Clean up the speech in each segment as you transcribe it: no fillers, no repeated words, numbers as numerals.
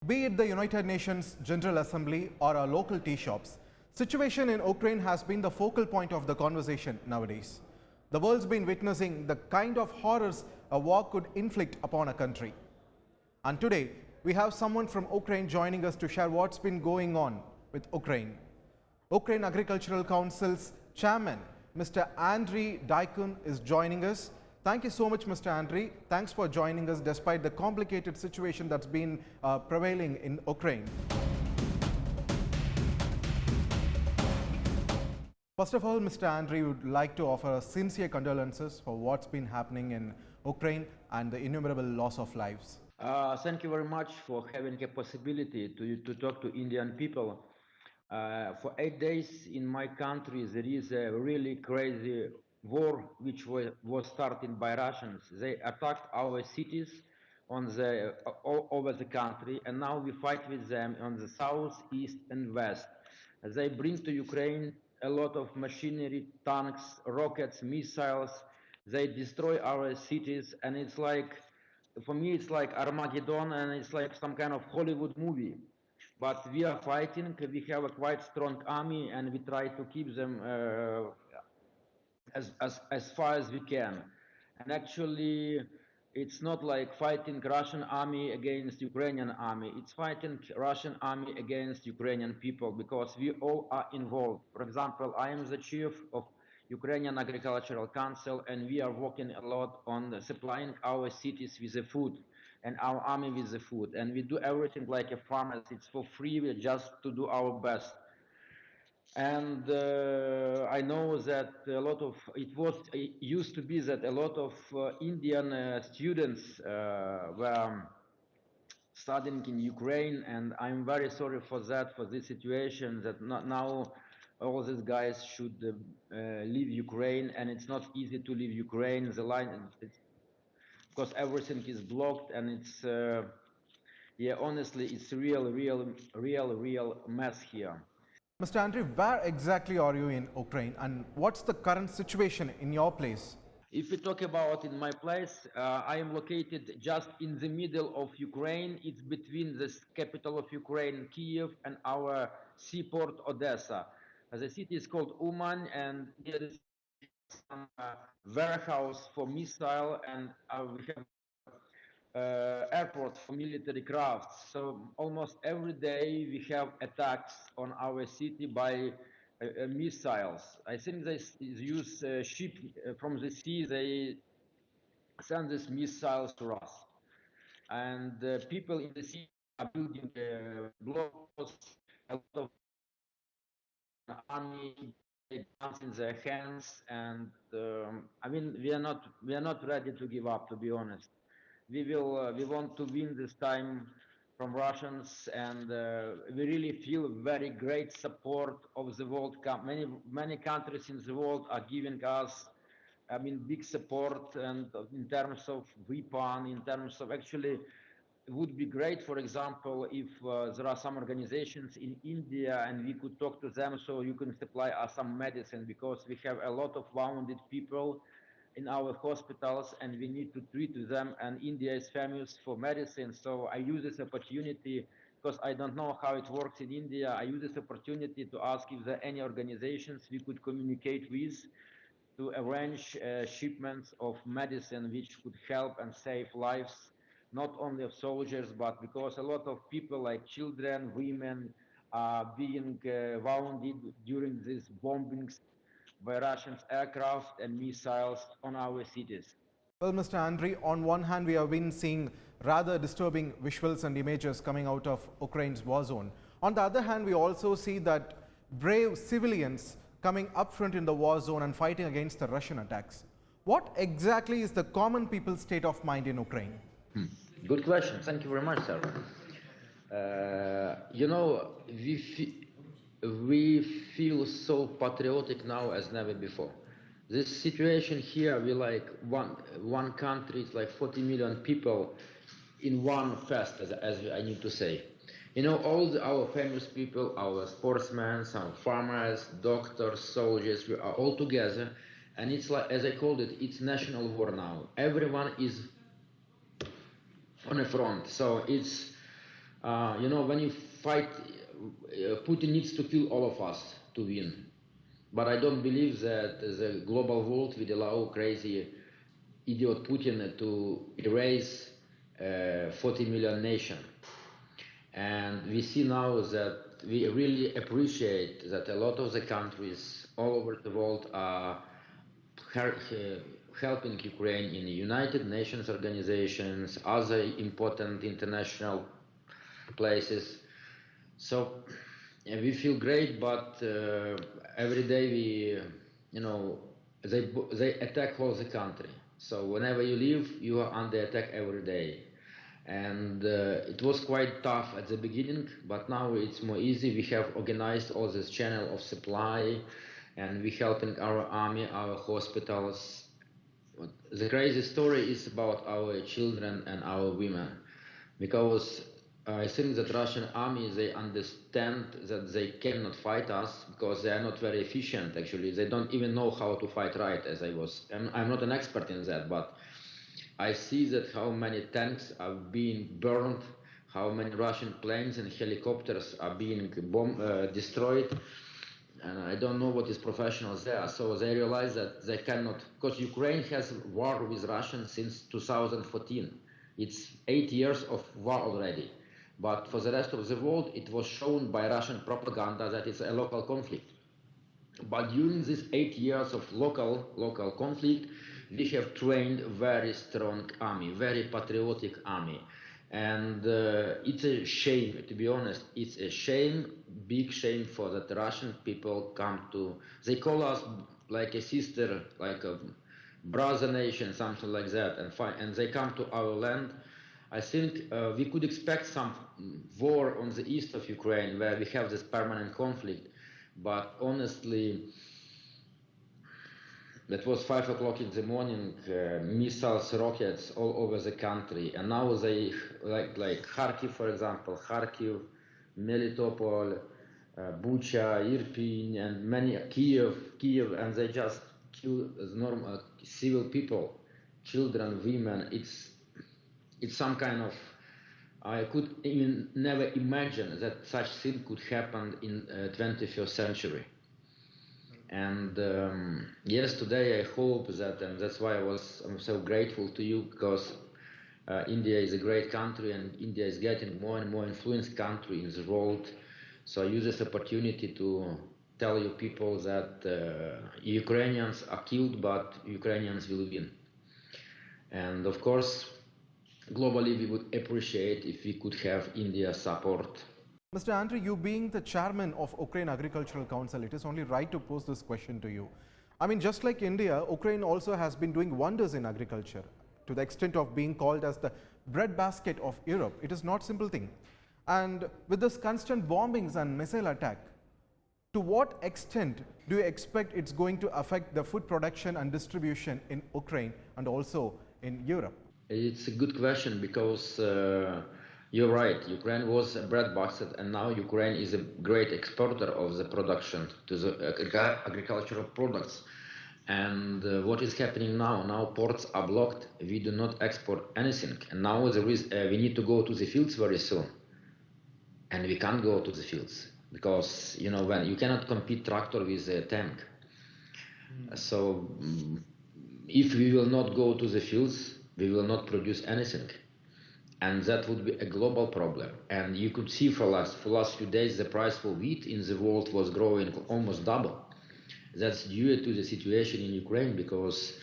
Be it the United Nations General Assembly or our local tea shops, situation in Ukraine has been the focal point of the conversation nowadays. The world's been witnessing the kind of horrors a war could inflict upon a country. And today, we have someone from Ukraine joining us to share what's been going on with Ukraine. Ukraine Agricultural Council's chairman, Mr. Andrii Dykun, is joining us. Thank you so much, Mr. Andrii. Thanks for joining us despite the complicated situation that's been prevailing in Ukraine. First of all, Mr. Andrii would like to offer sincere condolences for what's been happening in Ukraine and the innumerable loss of lives. Thank you very much for having a possibility to talk to Indian people. For 8 days in my country, there is a really crazy war which was started by Russians. They attacked our cities all over the country, and now we fight with them on the south, east, and west. They bring to Ukraine a lot of machinery, tanks, rockets, missiles. They destroy our cities, and it's like, for me, it's like Armageddon, and it's like some kind of Hollywood movie. But we are fighting. We have a quite strong army, and we try to keep them as far as we can. And actually, it's not like fighting Russian army against Ukrainian army. It's fighting Russian army against Ukrainian people, because we all are involved. For example, I am the chief of Ukrainian Agricultural Council, and we are working a lot on supplying our cities with the food and our army with the food. And we do everything like a farmer. It's for free. We just to do our best. And I know that it used to be that a lot of Indian students were studying in Ukraine, and I'm very sorry for that, for this situation, that now all these guys should leave Ukraine, and it's not easy to leave Ukraine. The line, because everything is blocked, and it's, yeah, honestly, it's real mess here. Mr. Andrii, where exactly are you in Ukraine and what's the current situation in your place? If we talk about in my place, I am located just in the middle of Ukraine. It's between the capital of Ukraine, Kiev, and our seaport, Odessa. The city is called Uman, and there is some warehouse for missile, and we have airport for military crafts. So almost every day we have attacks on our city by missiles. I think they use ship from the sea. They send these missiles to us, and people in the sea are building blocks. A lot of army guns in their hands, and I mean, we are not ready to give up. To be honest, we want to win this time from Russians, and we really feel very great support of the world. Many countries in the world are giving us, I mean, big support, and in terms of weapon, in terms of actually. It would be great, for example, if there are some organizations in India and we could talk to them, so you can supply us some medicine, because we have a lot of wounded people in our hospitals and we need to treat them, and India is famous for medicine. So I use this opportunity, because I don't know how it works in India. I use this opportunity to ask if there are any organizations we could communicate with to arrange shipments of medicine which could help and save lives, not only of soldiers, but because a lot of people like children, women are being wounded during these bombings by Russian aircraft and missiles on our cities. Well, Mr. Andrii, on one hand, we have been seeing rather disturbing visuals and images coming out of Ukraine's war zone. On the other hand, we also see that brave civilians coming up front in the war zone and fighting against the Russian attacks. What exactly is the common people's state of mind in Ukraine? Good question. Thank you very much, sir. You know, we feel so patriotic now as never before. This situation here, we like one country, it's like 40 million people in one fest, as I need to say. You know, our famous people, our sportsmen, some farmers, doctors, soldiers, we are all together, and it's like, as I called it, it's national war now. Everyone is on the front, so it's When you fight, Putin needs to kill all of us to win. But I don't believe that the global world will allow crazy idiot Putin to erase 40 million nation. And we see now that we really appreciate that a lot of the countries all over the world are helping Ukraine in the United Nations organizations, other important international places. So we feel great, but every day they attack all the country. So whenever you leave, you are under attack every day. And it was quite tough at the beginning, but now it's more easy. We have organized all this channel of supply, and we're helping our army, our hospitals. The crazy story is about our children and our women, because I think that Russian army, they understand that they cannot fight us because they are not very efficient. Actually, they don't even know how to fight right. I'm not an expert in that, but I see that how many tanks are being burned, how many Russian planes and helicopters are being destroyed, and I don't know what is professionals there. So they realize that they cannot, because Ukraine has war with Russia since 2014. It's 8 years of war already. But for the rest of the world, it was shown by Russian propaganda that it's a local conflict. But during these 8 years of local conflict, we have trained very strong army, very patriotic army. And it's a shame, to be honest, it's a shame, big shame for that Russian people come to, they call us like a sister, like a brother nation, something like that, and they come to our land. I think we could expect some war on the east of Ukraine where we have this permanent conflict, but honestly, that was 5 o'clock in the morning, missiles, rockets all over the country, and now they, like Kharkiv, for example, Kharkiv, Melitopol, Bucha, Irpin, and many, Kiev, and they just kill normal civil people, children, women. It's some kind of, I could even never imagine that such thing could happen in 21st century. And yes, today I hope that, and that's why I'm so grateful to you, because India is a great country, and India is getting more and more influenced country in the world. So I use this opportunity to tell you people that Ukrainians are killed, but Ukrainians will win. And of course, globally, we would appreciate if we could have India's support. Mr. Andrii, you being the chairman of Ukraine Agricultural Council, it is only right to pose this question to you. I mean, just like India, Ukraine also has been doing wonders in agriculture to the extent of being called as the breadbasket of Europe. It is not a simple thing. And with this constant bombings and missile attack, to what extent do you expect it's going to affect the food production and distribution in Ukraine and also in Europe? It's a good question, because you're right, Ukraine was a breadbasket, and now Ukraine is a great exporter of the production to the agricultural products. And what is happening now? Now ports are blocked, we do not export anything, and now there is, we need to go to the fields very soon. And we can't go to the fields, because, when you cannot compete tractor with a tank. So if we will not go to the fields, we will not produce anything. And that would be a global problem. And you could see for last few days, the price for wheat in the world was growing almost double. That's due to the situation in Ukraine, because,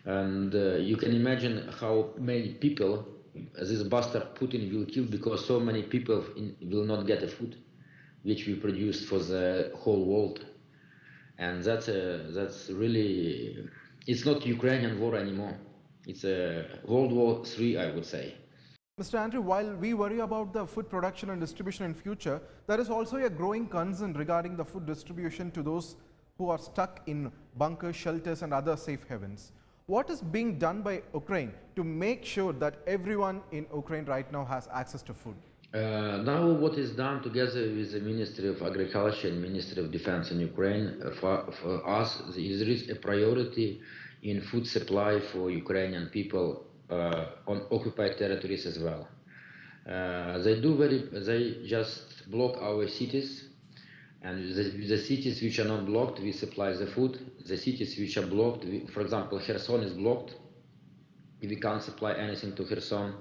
and you can imagine how many people this bastard Putin will kill, because so many people will not get a food, which we produced for the whole world. And that's really, it's not Ukrainian war anymore. It's a World War III, I would say. Mr. Andrii, while we worry about the food production and distribution in future, there is also a growing concern regarding the food distribution to those who are stuck in bunkers, shelters, and other safe havens. What is being done by Ukraine to make sure that everyone in Ukraine right now has access to food? Now what is done together with the Ministry of Agriculture and Ministry of Defense in Ukraine, for us, there is a priority in food supply for Ukrainian people on occupied territories as well. They just block our cities, and the cities which are not blocked, we supply the food. The cities which are blocked, for example, Kherson is blocked. We can't supply anything to Kherson.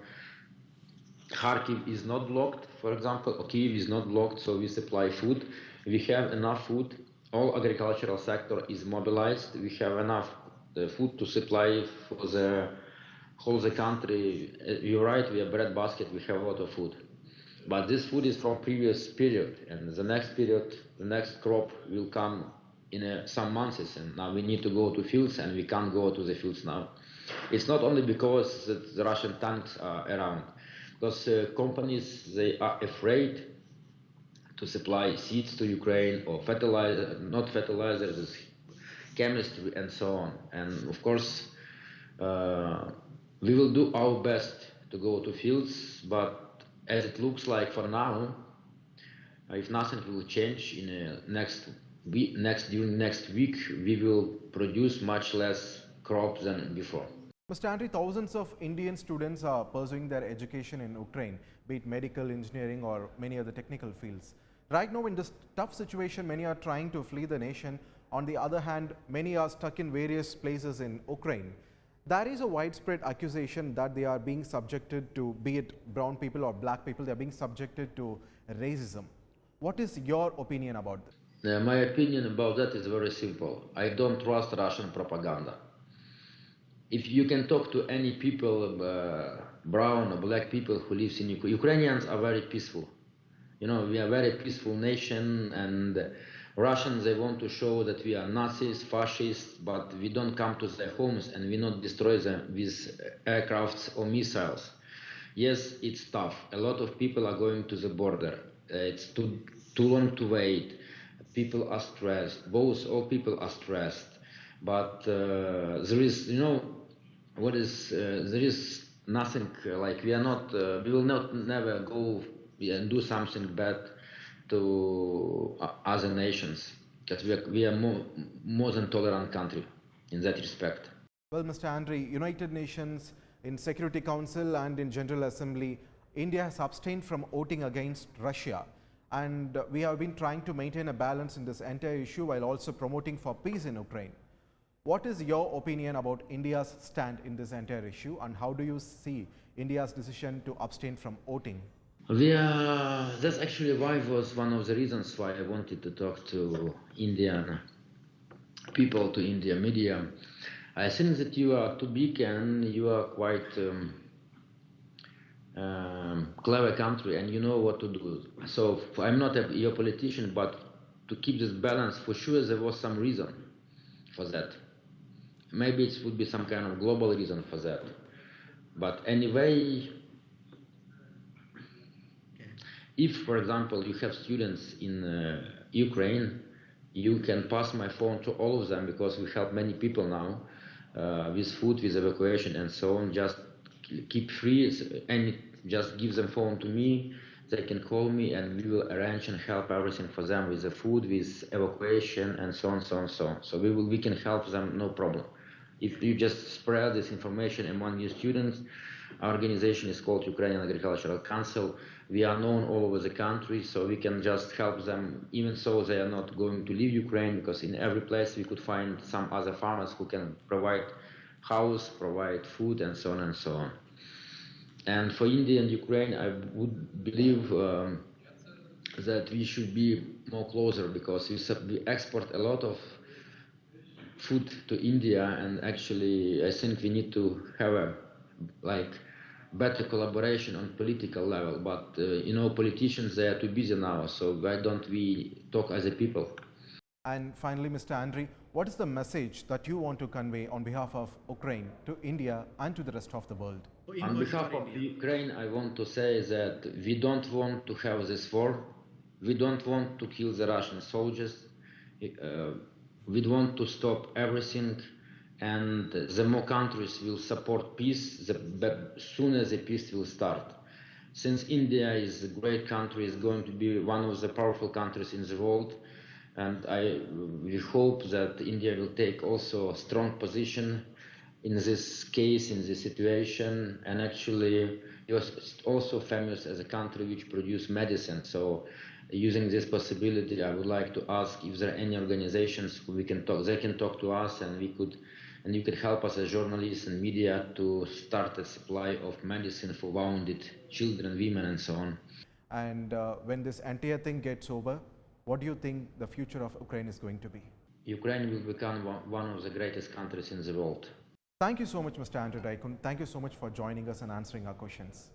Kharkiv is not blocked, for example, or Kyiv is not blocked, so we supply food. We have enough food. All agricultural sector is mobilized. We have enough food to supply for the whole the country. You're right, we are breadbasket, we have a lot of food. But this food is from previous period, and the next period, the next crop will come in some months, and now we need to go to fields, and we can't go to the fields now. It's not only because the Russian tanks are around, because companies, they are afraid to supply seeds to Ukraine, or fertilizer, not fertilizers, chemistry and so on. And of course, we will do our best to go to fields, but as it looks like for now, if nothing will change in during next week, we will produce much less crops than before. Mr. Andrii, thousands of Indian students are pursuing their education in Ukraine, be it medical, engineering, or many other technical fields. Right now, in this tough situation, many are trying to flee the nation. On the other hand, many are stuck in various places in Ukraine. There is a widespread accusation that they are being subjected to, be it brown people or black people, they are being subjected to racism. What is your opinion about this? My opinion about that is very simple. I don't trust Russian propaganda. If you can talk to any people, brown or black people who lives in Ukraine, Ukrainians are very peaceful. You know, we are a very peaceful nation, and Russians, they want to show that we are Nazis, fascists, but we don't come to their homes and we not destroy them with aircrafts or missiles. Yes, it's tough. A lot of people are going to the border. It's too long to wait. People are stressed. All people are stressed. But there is, you know, there is nothing like we will not never go and do something bad to other nations, because we are more than tolerant country in that respect. Well, Mr. Andrii, United Nations, in Security Council and in General Assembly, India has abstained from voting against Russia. And we have been trying to maintain a balance in this entire issue while also promoting for peace in Ukraine. What is your opinion about India's stand in this entire issue, and how do you see India's decision to abstain from voting? That's actually was one of the reasons why I wanted to talk to Indian people, to Indian media. I think that you are too big and you are quite clever country and you know what to do. So I'm not your politician, but to keep this balance, for sure there was some reason for that. Maybe it would be some kind of global reason for that. But anyway, if, for example, you have students in Ukraine, you can pass my phone to all of them, because we help many people now with food, with evacuation and so on. Just keep free and just give them phone to me. They can call me and we will arrange and help everything for them with the food, with evacuation and so on, so on, so on. So we can help them, no problem. If you just spread this information among your students, our organization is called Ukrainian Agricultural Council. We are known all over the country, so we can just help them, even so they are not going to leave Ukraine, because in every place we could find some other farmers who can provide house, provide food, and so on and so on. And for India and Ukraine, I would believe that we should be more closer, because we export a lot of food to India, and actually I think we need to have a better collaboration on political level. But you know, politicians, they are too busy now, so why don't we talk as a people? And finally, Mr. Andrii, what is the message that you want to convey on behalf of Ukraine to India and to the rest of the world? On behalf of Ukraine, I want to say that we don't want to have this war. We don't want to kill the Russian soldiers. We want to stop everything, and the more countries will support peace, the sooner the peace will start. Since India is a great country, is going to be one of the powerful countries in the world, and we hope that India will take also a strong position in this case, in this situation, and actually It was also famous as a country which produced medicine. So, using this possibility, I would like to ask if there are any organizations who we can talk. They can talk to us, and you could help us as journalists and media to start a supply of medicine for wounded children, women, and so on. And when this entire thing gets over, what do you think the future of Ukraine is going to be? Ukraine will become one of the greatest countries in the world. Thank you so much, Mr. Andrii Dykun. Thank you so much for joining us and answering our questions.